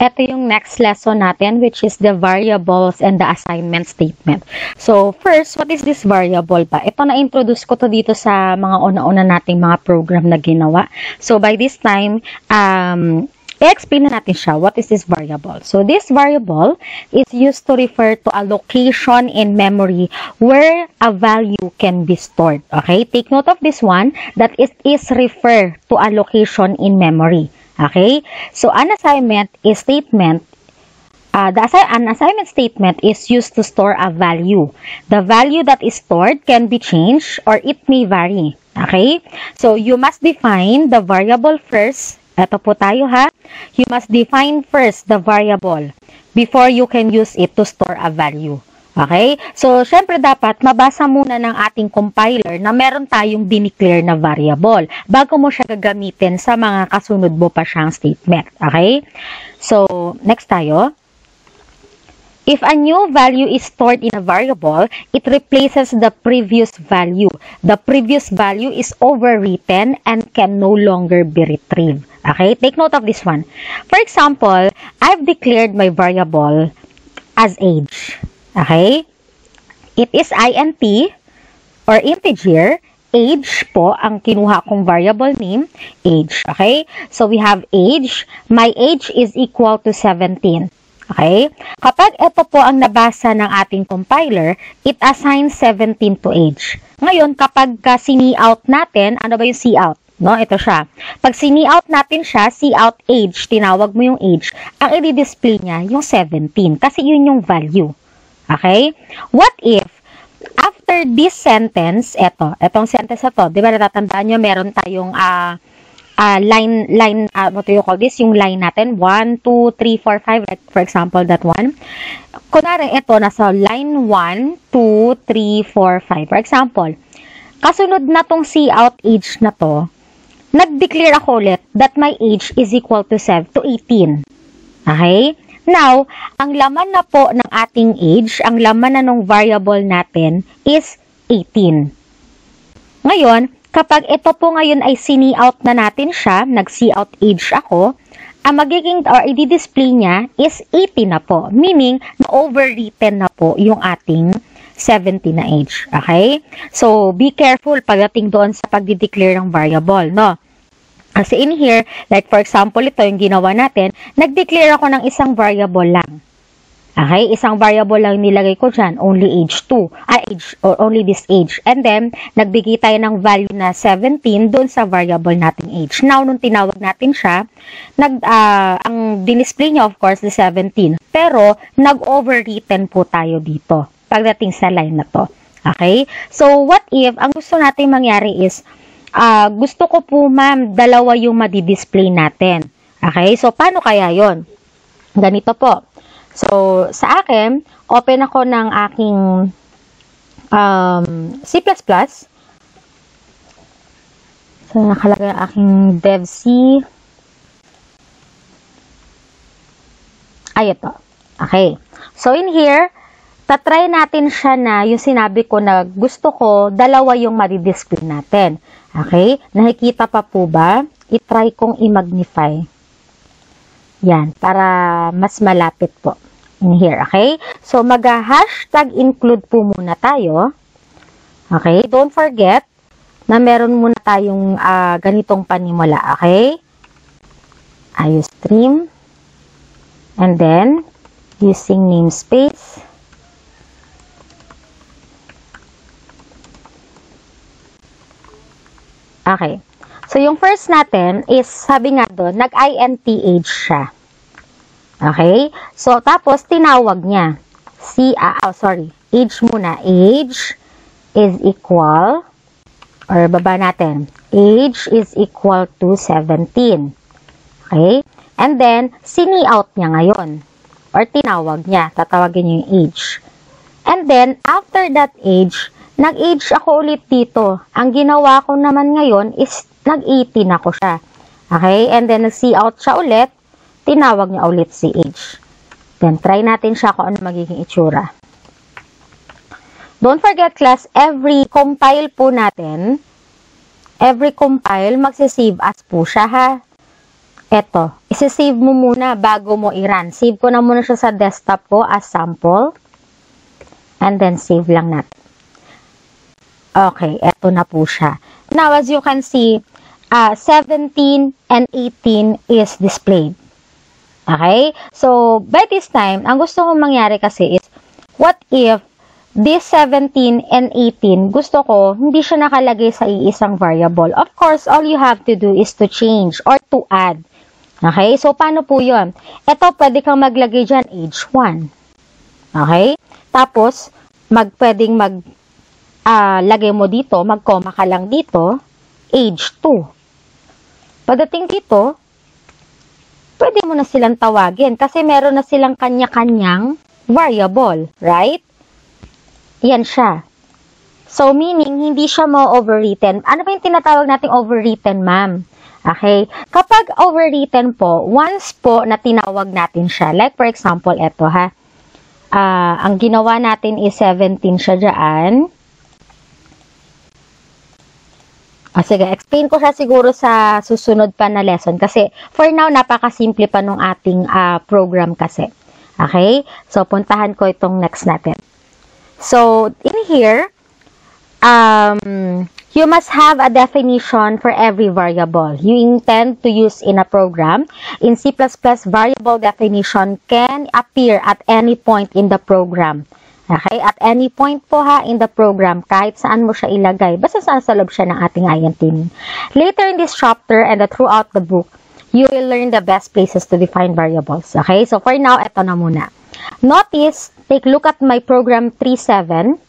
Ito yung next lesson natin, which is the variables and the assignment statement. So, first, what is this variable ba? Ito na-introduce ko to dito sa mga una-una nating mga program na ginawa. So, by this time, i-explain na natin siya. What is this variable? So, this variable is used to refer to a location in memory where a value can be stored. Okay? Take note of this one, that it is refer to a location in memory. Okay? So, an assignment statement is used to store a value. The value that is stored can be changed or it may vary. Okay? So, you must define the variable first. Ito po tayo ha. You must define first the variable before you can use it to store a value. Okay? So, syempre dapat mabasa muna ng ating compiler na meron tayong dineclare na variable bago mo siya gagamitin sa mga kasunod mo pa siyang statement. Okay? So, next tayo. If a new value is stored in a variable, it replaces the previous value. The previous value is overwritten and can no longer be retrieved. Okay? Take note of this one. For example, I've declared my variable as age. Okay? It is int or integer. Age po ang kinuha kong variable name. Age. Okay? So, we have age. My age is equal to 17. Okay? Kapag ito po ang nabasa ng ating compiler, it assigns 17 to age. Ngayon, kapag sini-out natin, ano ba yung see-out? No, ito siya. Pag sini-out natin siya, see-out age, tinawag mo yung age, ang i-display niya yung 17 kasi yun yung value. Okay? What if, after this sentence, etong sentence na to, di ba natatandaan nyo, meron tayong what do you call this? Yung line natin, 1, 2, 3, 4, 5, like for example, that one. Kunwari, ito, nasa line 1, 2, 3, 4, 5. For example, kasunod na tong see-out age na to, nag-declare ako ulit that my age is equal to 18. Okay? Now, ang laman na po ng ating age, ang laman na ng variable natin is 18. Ngayon, kapag ito po ngayon ay sini-out na natin siya, nag-see-out age ako, ang magiging or i-display niya is 18 na po. Meaning, na-overwritten na po yung ating 17 na age. Okay? So, be careful pagdating doon sa pagdi-declare ng variable, no? Kasi in here, like for example, ito yung ginawa natin, nag-declare ako ng isang variable lang. Okay? Isang variable lang nilagay ko dyan, only age 2. Age, or only this age. And then, nagbigay tayo ng value na 17 doon sa variable nating age. Now, nung tinawag natin siya, ang dinisplay niya of course, the 17. Pero, nag-overwritten po tayo dito pagdating sa line na to. Okay? So, what if, ang gusto natin mangyari is, gusto ko po ma'am, dalawa yung madi-display natin. Okay? So, paano kaya yon? Ganito po. So, sa akin, open ako ng aking C++. So, nakalagay ang aking dev C. Ay, ito. Okay. So, in here, tatry natin siya na yung sinabi ko na gusto ko, dalawa yung madi-display natin. Okay? Nakikita pa po ba? I-try kong i-magnify. Yan, para mas malapit po. In here, okay? So, mag-hashtag include po muna tayo. Okay? Don't forget na meron muna tayong ganitong panimula. Okay? IOStream. And then, using namespace. Okay. So, yung first natin is, sabi nga doon, nag-int age siya. Okay? So, tapos, tinawag niya. Age muna. Age is equal, or baba natin, age is equal to 17. Okay? And then, sini-out niya ngayon. Or tinawag niya. Tatawagin niya yung age. And then, after that age, nag-age ako ulit dito. Ang ginawa ko naman ngayon is nag-18 ako siya. Okay? And then, nag-see out siya ulit. Tinawag niya ulit si age. Then, try natin siya kung ano magiging itsura. Don't forget, class, every compile po natin, magsisave as po siya, ha? Eto, isi-save mo muna bago mo i-run. Save ko na muna siya sa desktop ko as sample. And then, save lang natin. Okay, eto na po siya. Now, as you can see, 17 and 18 is displayed. Okay? So, by this time, ang gusto kong mangyari kasi is, what if this 17 and 18, gusto ko, hindi siya nakalagay sa iisang variable. Of course, all you have to do is to change or to add. Okay? So, paano po yun? Ito, pwede kang maglagay dyan, age 1. Okay? Tapos, pwedeng lagay mo dito, mag-comma ka lang dito, age 2. Pagdating dito, pwede mo na silang tawagin kasi meron na silang kanya-kanyang variable, right? Yan siya. So, meaning, hindi siya ma-overwritten. Ano ba yung tinatawag nating overwritten, ma'am? Okay? Kapag overwritten po, once po na tinawag natin siya, like for example, eto ha, ang ginawa natin is 17 siya dyan. Sige, explain ko siya siguro sa susunod pa na lesson kasi for now, napakasimple pa nung ating program kasi. Okay? So, puntahan ko itong next natin. So, in here, you must have a definition for every variable you intend to use in a program. In C++, variable definition can appear at any point in the program. Okay? At any point po ha, in the program, kahit saan mo siya ilagay, basta saan sa loob siya ng ating INT. Later in this chapter and throughout the book, you will learn the best places to define variables. Okay? So for now, eto na muna. Notice, take a look at my program 3.7.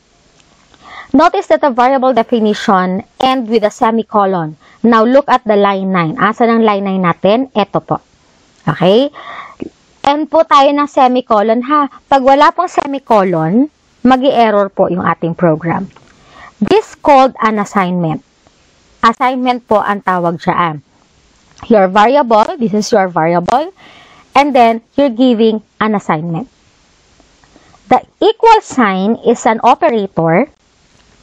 Notice that the variable definition end with a semicolon. Now look at the line 9. Asan ang line 9 natin? Eto po. Okay? End po tayo ng semicolon ha. Pag wala pong semicolon, magi-error po yung ating program. This called an assignment. Assignment po ang tawag dyan. Your variable, this is your variable, and then you're giving an assignment. The equal sign is an operator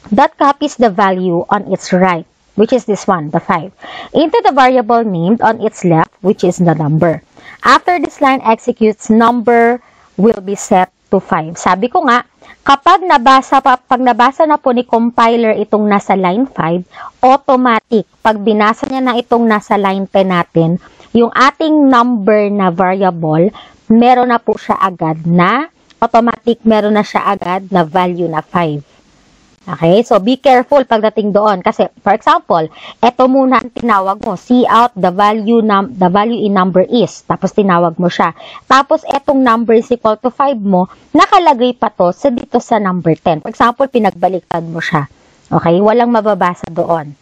that copies the value on its right, which is this one, the 5, into the variable named on its left, which is the number. After this line executes, number will be set to 5. Sabi ko nga, pag nabasa na po ni compiler itong nasa line 5, automatic, pag binasa niya na itong nasa line 10 natin, yung ating number na variable, meron na po siya agad na, automatic meron na siya agad na value na 5. Okay, so be careful pagdating doon kasi for example, ito muna ang tinawag mo, see out the value in number is, tapos tinawag mo siya. Tapos etong number is equal to 5 mo, nakalagay pa to sa dito sa number 10. For example, pinagbaliktad mo siya. Okay, walang mababasa doon.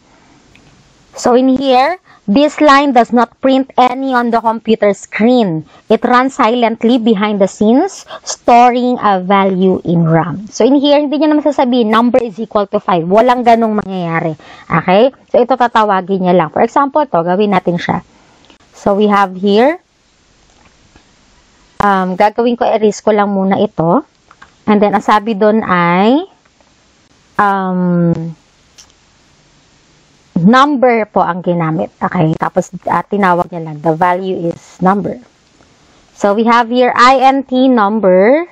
So in here, this line does not print any on the computer screen. It runs silently behind the scenes, storing a value in RAM. So in here, hindi nyo naman sasabihin, number is equal to 5. Walang ganong mangyayari. Okay? So ito tatawagin niya lang. For example, to gawin natin siya. So we have here, gagawin ko, erase ko lang muna ito. And then, ang sabi doon ay, number po ang ginamit. Okay, tapos tinawag niya lang, the value is number. So we have here int number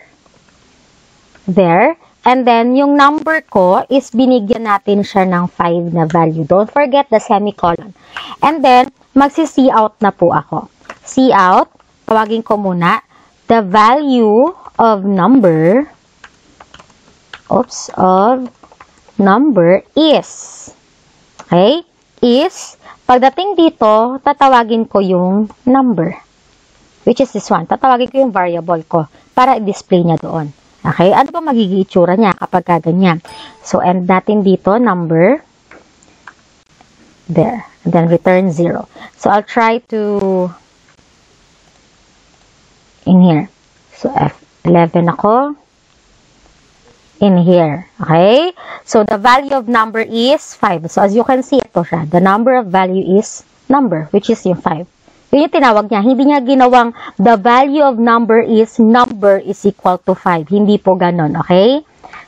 there. And then yung number ko is binigyan natin siya ng 5 na value. Don't forget the semicolon. And then magsi-see out na po ako. See out, tawagin ko muna the value of number is. Okay? Is, pagdating dito, tatawagin ko yung number. Which is this one. Tatawagin ko yung variable ko para i-display niya doon. Okay? Ano ba magiging itsura niya kapag ganyan? So, end natin dito, number. There. And then, return 0. So, I'll try to in here. So, F11 ako. In here. Okay? So, the value of number is 5. So, as you can see, ito siya. The number of value is number, which is yung 5. Yun yung tinawag niya. Hindi niya ginawang the value of number is equal to 5. Hindi po ganon. Okay?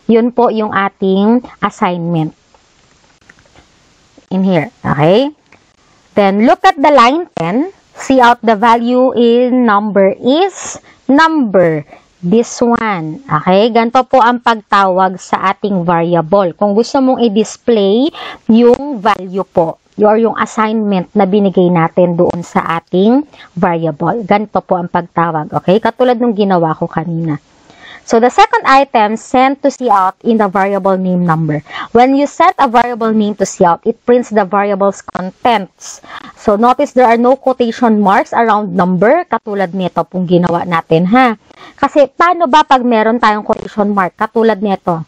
Yun po yung ating assignment. In here. Okay? Then, look at the line 10. Cout the value in number is number. This one. Okay? Ganito po ang pagtawag sa ating variable. Kung gusto mong i-display yung value po, or yung assignment na binigay natin doon sa ating variable. Ganito po ang pagtawag. Okay? Katulad nung ginawa ko kanina. So, the second item, send to Cout in the variable name number. When you set a variable name to Cout, it prints the variable's contents. So, notice there are no quotation marks around number, katulad nito pong ginawa natin, ha? Kasi, paano ba pag meron tayong quotation mark, katulad nito?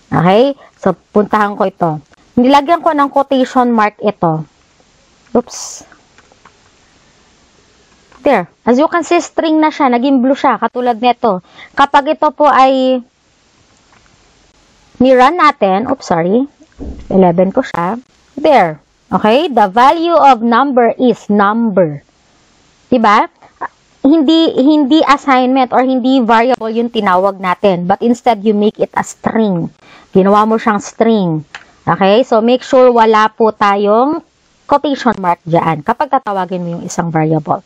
Okay? So, puntahan ko ito. Nilagyan ko ng quotation mark ito. Oops. There. As you can see, string na siya. Naging blue siya. Katulad nito. Kapag ito po ay ni-run natin, oops, sorry. 11 ko siya. There. Okay? The value of number is number. Diba? Hindi assignment or hindi variable yung tinawag natin. But instead, you make it a string. Ginawa mo siyang string. Okay? So, make sure wala po tayong quotation mark dyan kapag tatawagin mo yung isang variable.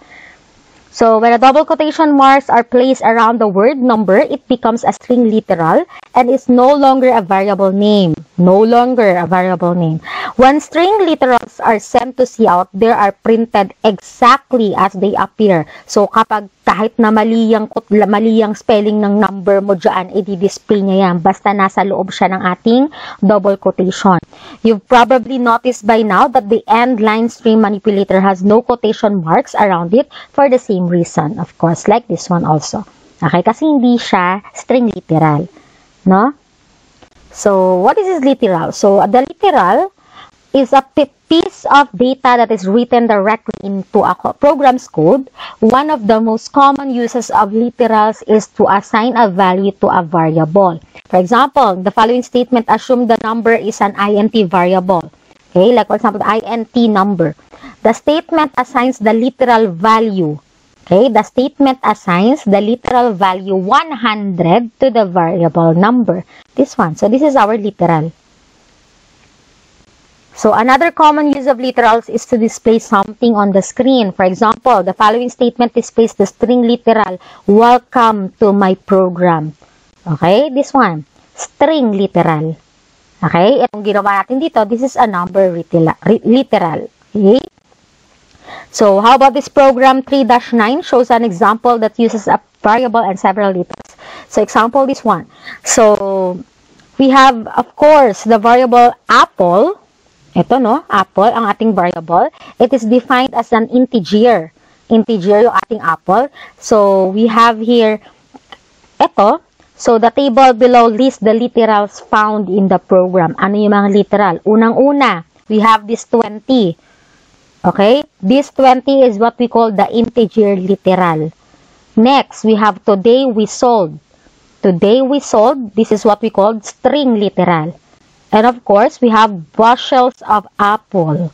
So, when a double quotation marks are placed around the word number, it becomes a string literal and is no longer a variable name. No longer a variable name. When string literals are sent to Cout, they are printed exactly as they appear. So, kapag kahit na mali ang spelling ng number mo dyan, i-display niya yan. Basta nasa loob siya ng ating double quotation. You've probably noticed by now that the end line string manipulator has no quotation marks around it for the same reason, of course, like this one also. Okay, kasi hindi siya string literal, no? So, what is this literal? So, the literal is a piece of data that is written directly into a program's code. One of the most common uses of literals is to assign a value to a variable. For example, the following statement assume the number is an int variable. Okay, like for example, the int number. The statement assigns the literal value. Okay, the statement assigns the literal value 100 to the variable number. This one. So, this is our literal. So, another common use of literals is to display something on the screen. For example, the following statement displays the string literal, welcome to my program. Okay, this one, string literal. Okay, itong ginawa natin dito, this is a number literal. Okay. So, how about this program 3-9 shows an example that uses a variable and several literals. So, example this one. So, we have, of course, the variable apple. Ito, no? Apple, ang ating variable. It is defined as an integer. Integer yung ating apple. So, we have here, ito. So, the table below lists the literals found in the program. Ano yung mga literal? Unang-una, we have this 20. Okay? This 20 is what we call the integer literal. Next, we have today we sold. Today we sold, this is what we call string literal. And of course, we have bushels of apple.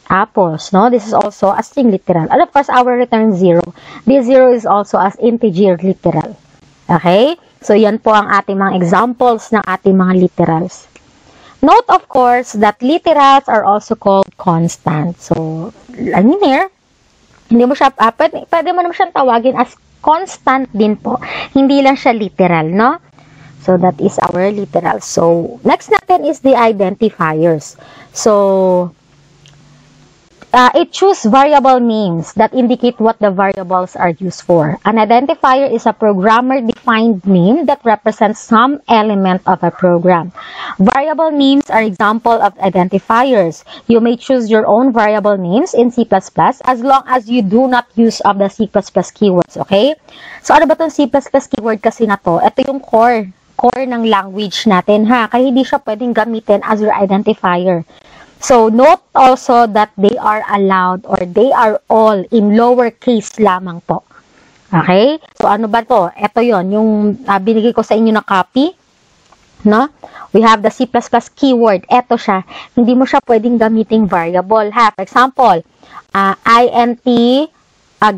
Apples, no? This is also a string literal. And of course, our return 0. This 0 is also as integer literal. Okay? So, yan po ang ating mga examples ng ating mga literals. Note, of course, that literals are also called constant. So, I mean here, hindi mo siya, pwede mo naman siyang tawagin as constant din po. Hindi lang siya literal, no? So, that is our literal. So, next natin is the identifiers. So, it chooses variable names that indicate what the variables are used for. An identifier is a programmer-defined name that represents some element of a program. Variable names are example of identifiers. You may choose your own variable names in C++ as long as you do not use of the C++ keywords, okay? So, ano ba itong C++ keyword kasi na to? Ito yung core ng language natin, ha? Kaya hindi siya pwedeng gamitin as your identifier. So, note also that they are allowed or they are all in lowercase lamang po. Okay? So, ano ba to? Ito yon yung binigay ko sa inyo na copy. No? We have the C++ keyword. Ito siya. Hindi mo siya pwedeng gamiting variable, ha? For example, int,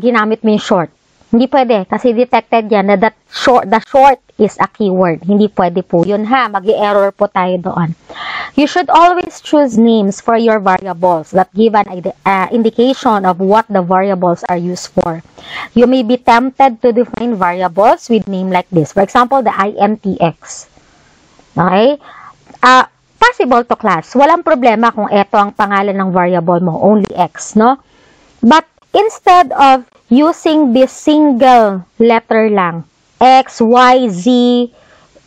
ginamit mo yung short. Hindi pwede kasi detected yan na the short is a keyword. Hindi pwede po yun, ha? Mag-i-error po tayo doon. You should always choose names for your variables that give an indication of what the variables are used for. You may be tempted to define variables with name like this. For example, the INTX. Okay? Possible to class. Walang problema kung ito ang pangalan ng variable mo, only X, no? But instead of using this single letter lang, X, Y, Z,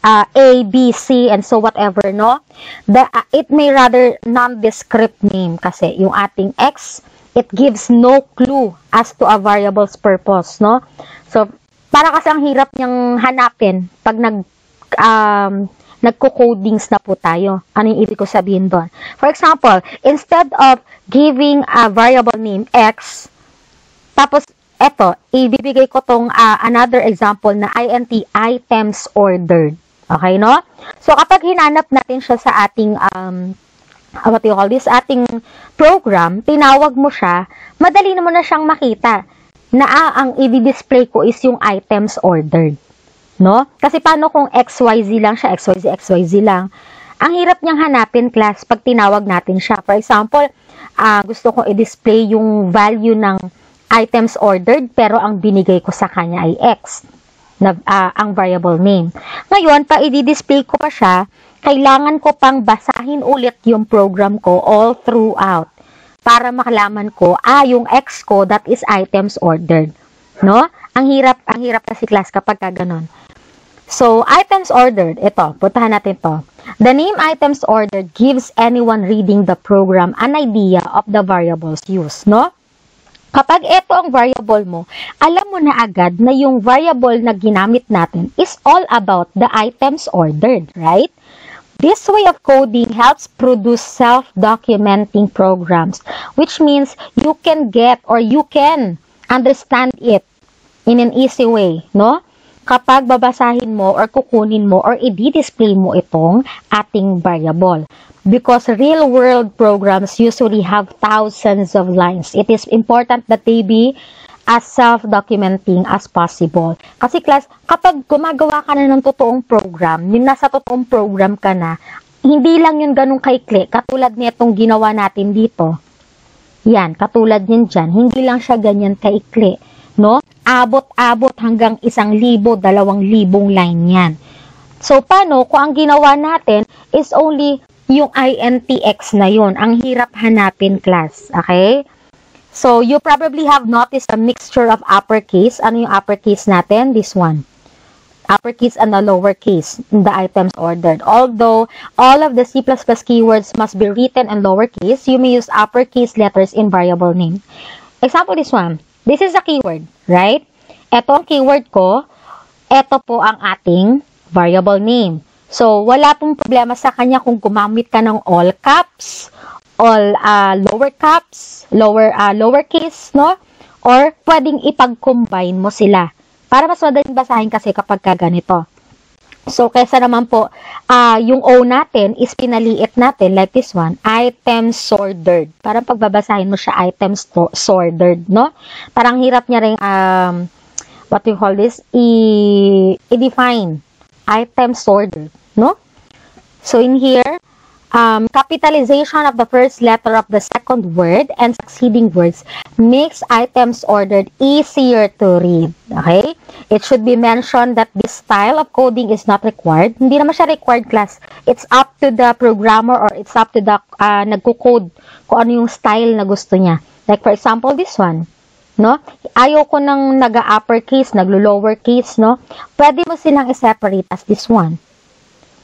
A, B, C, and so whatever, no? It may rather nondescript name kasi yung ating X, it gives no clue as to a variable's purpose, no? So, para kasi ang hirap niyang hanapin pag nagko-codings na po tayo. Ano yung ibig ko sabihin doon? For example, instead of giving a variable name X, tapos eto, ibibigay ko tong another example na int items ordered. Okay, no? So, kapag hinanap natin siya sa ating, what do you call this, ating program, tinawag mo siya, madali mo na siyang makita na ang i-display ko is yung items ordered. No? Kasi paano kung XYZ lang siya, XYZ lang, ang hirap niyang hanapin, class, pag tinawag natin siya. For example, gusto kong i-display yung value ng items ordered, pero ang binigay ko sa kanya ay X. Na, ang variable name. Ngayon, pa i-display ko pa siya, kailangan ko pang basahin ulit yung program ko all throughout para makalaman ko, yung X ko, that is items ordered. No? Ang hirap kasi class kapag ganon. So, items ordered, ito, puntahan natin to. The name items ordered gives anyone reading the program an idea of the variables used, no? Kapag ito ang variable mo, alam mo na agad na yung variable na ginamit natin is all about the items ordered, right? This way of coding helps produce self-documenting programs, which means you can get or you can understand it in an easy way, no? Kapag babasahin mo or kukunin mo or i-display mo itong ating variable. Because real-world programs usually have thousands of lines. It is important that they be as self-documenting as possible. Kasi class, kapag gumagawa ka na ng totoong program, yung nasa totoong program ka na, hindi lang yun ganun kaikli, katulad nitong ginawa natin dito. Yan, katulad yun dyan. Hindi lang siya ganyan kaikli. No? Abot-abot hanggang 1,000, 2,000 line yan. So, paano kung ang ginawa natin is only yung INTX na yun? Ang hirap hanapin, class. Okay? So, you probably have noticed a mixture of uppercase. Ano yung uppercase natin? This one. Uppercase and the lowercase in the items ordered. Although, all of the C++ keywords must be written in lowercase, you may use uppercase letters in variable name. Example, this one. This is a keyword, right? Ito ang keyword ko. Ito po ang ating variable name. So, wala pong problema sa kanya kung gumamit ka ng all caps, all lower caps, lowercase, no? Or pwedeng ipag-combine mo sila. Para mas madaling basahin kasi kapag ganito. So, kaysa naman po, yung O natin is pinaliit natin, like this one, items sorted. Parang pagbabasahin mo siya, items sorted, no? Parang hirap niya rin, what do you call this? I-define. Items sorted, no? So, in here, capitalization of the first letter of the second word and succeeding words makes items ordered easier to read. Okay? It should be mentioned that this style of coding is not required. Hindi naman siya required, class. It's up to the programmer or it's up to the nagko-code kung ano yung style na gusto niya. Like, for example, this one. No? Ayaw ko ng nag-uppercase, naglo-lowercase, no? Pwede mo silang i-separate as this one.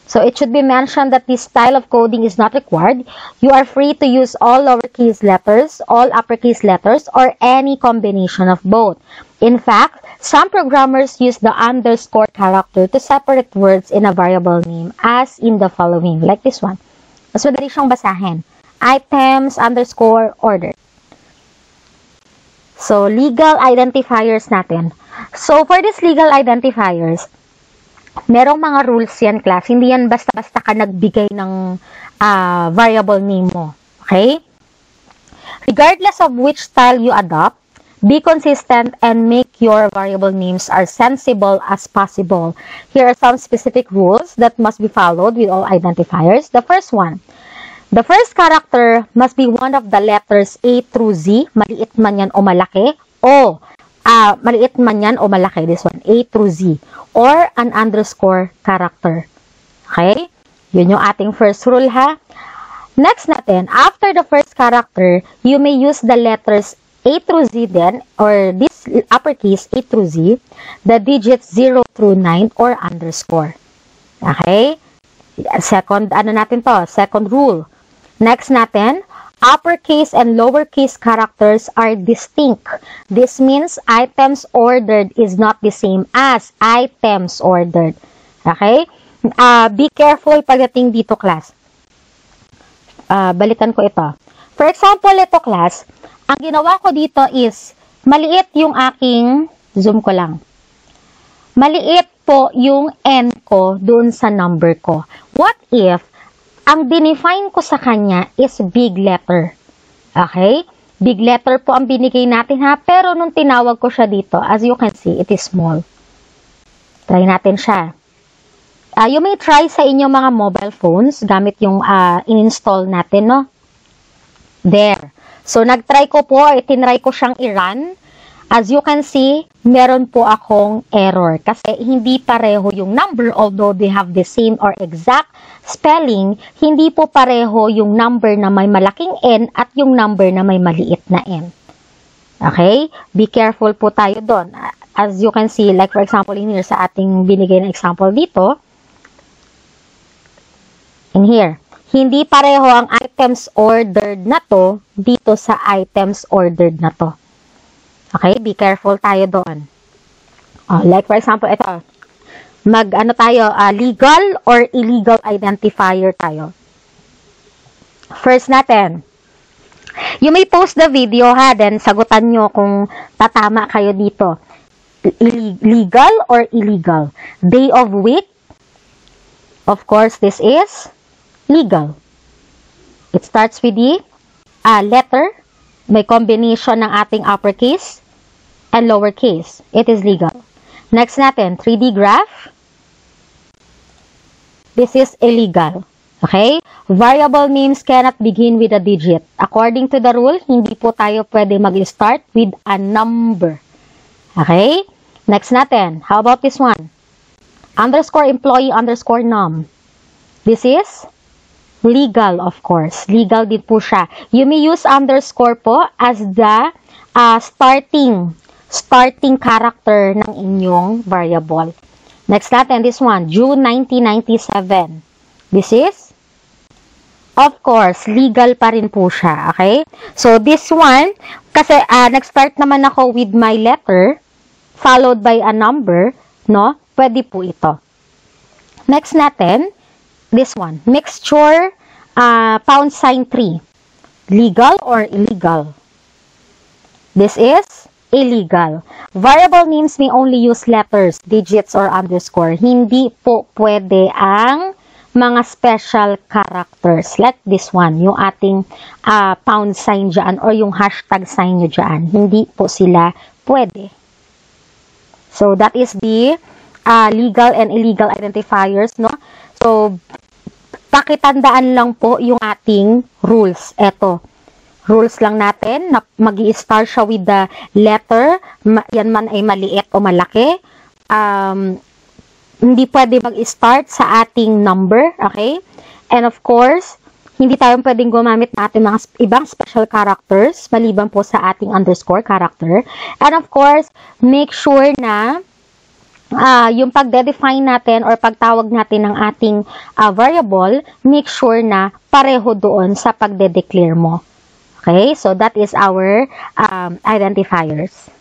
So, it should be mentioned that this style of coding is not required. You are free to use all lowercase letters, all uppercase letters, or any combination of both. In fact, some programmers use the underscore character to separate words in a variable name as in the following, like this one. Mas madali siyang basahin. Items underscore ordered. So, legal identifiers natin. So, for these legal identifiers, merong mga rules yan, class. Hindi yan basta-basta ka nagbigay ng variable name mo. Okay? Regardless of which style you adopt, be consistent and make your variable names as sensible as possible. Here are some specific rules that must be followed with all identifiers. The first one, The first character must be one of the letters A through Z, maliit man yan o malaki, o maliit man yan o malaki, this one, A through Z, or an underscore character. Okay? Yun yung ating first rule, ha? Next natin, after the first character, you may use the letters A through Z then, or this uppercase A through Z, the digits 0 through 9 or underscore. Okay? Second, second rule. Next natin, uppercase and lowercase characters are distinct. This means items ordered is not the same as items ordered. Okay? Be careful pagdating dito, class. Balikan ko ito. For example, ito, class, ang ginawa ko dito is, maliit yung aking, zoom ko lang. Maliit po yung N ko dun sa number ko. What if, ang dinefine ko sa kanya is big letter. Okay? Big letter po ang binigay natin, ha? Pero nung tinawag ko siya dito, as you can see, it is small. Try natin siya. You may try sa inyong mga mobile phones gamit yung in-install natin, no? There. So, nag-try ko po, itinry ko siyang i-run. As you can see, meron po akong error kasi hindi pareho yung number, although they have the same or exact spelling, hindi po pareho yung number na may malaking N at yung number na may maliit na N. Okay? Be careful po tayo doon. As you can see, like for example, in here sa ating binigay na example dito, in here, hindi pareho ang items ordered na to dito sa items ordered na to. Okay? Be careful tayo doon. Like for example, ito. Legal or illegal identifier tayo. First natin. You may post the video, ha, then sagutan nyo kung tatama kayo dito. Legal or illegal? Day of week? Of course, this is legal. It starts with the letter. May combination ng ating uppercase and lowercase. It is legal. Next natin, 3D graph. This is illegal. Okay? Variable names cannot begin with a digit. According to the rule, hindi po tayo pwede mag-start with a number. Okay? Next natin, how about this one? Underscore employee underscore num. This is legal, of course. Legal din po siya. You may use underscore po as the starting character ng inyong variable. Next natin, this one, June 1997. This is, of course, legal pa rin po siya. Okay? So, this one, kasi nag-start naman ako with my letter, followed by a number, no? Pwede po ito. Next natin, this one, mixture, $3. Legal or illegal? This is illegal. Variable names may only use letters, digits, or underscore. Hindi po pwede ang mga special characters like this one, yung ating pound sign dyan or yung hashtag sign nyo dyan. Hindi po sila pwede. So, that is the legal and illegal identifiers, no? So, pakitandaan lang po yung ating rules. Eto. Rules lang natin na mag-i-start siya with the letter, yan man ay maliit o malaki. Hindi pwede mag-start sa ating number, okay? And of course, hindi tayo pwedeng gumamit natin mga ibang special characters maliban po sa ating underscore character. And of course, make sure na yung pagde-define natin or pagtawag natin ng ating variable, make sure na pareho doon sa pagde-declare mo. Okay, so that is our identifiers.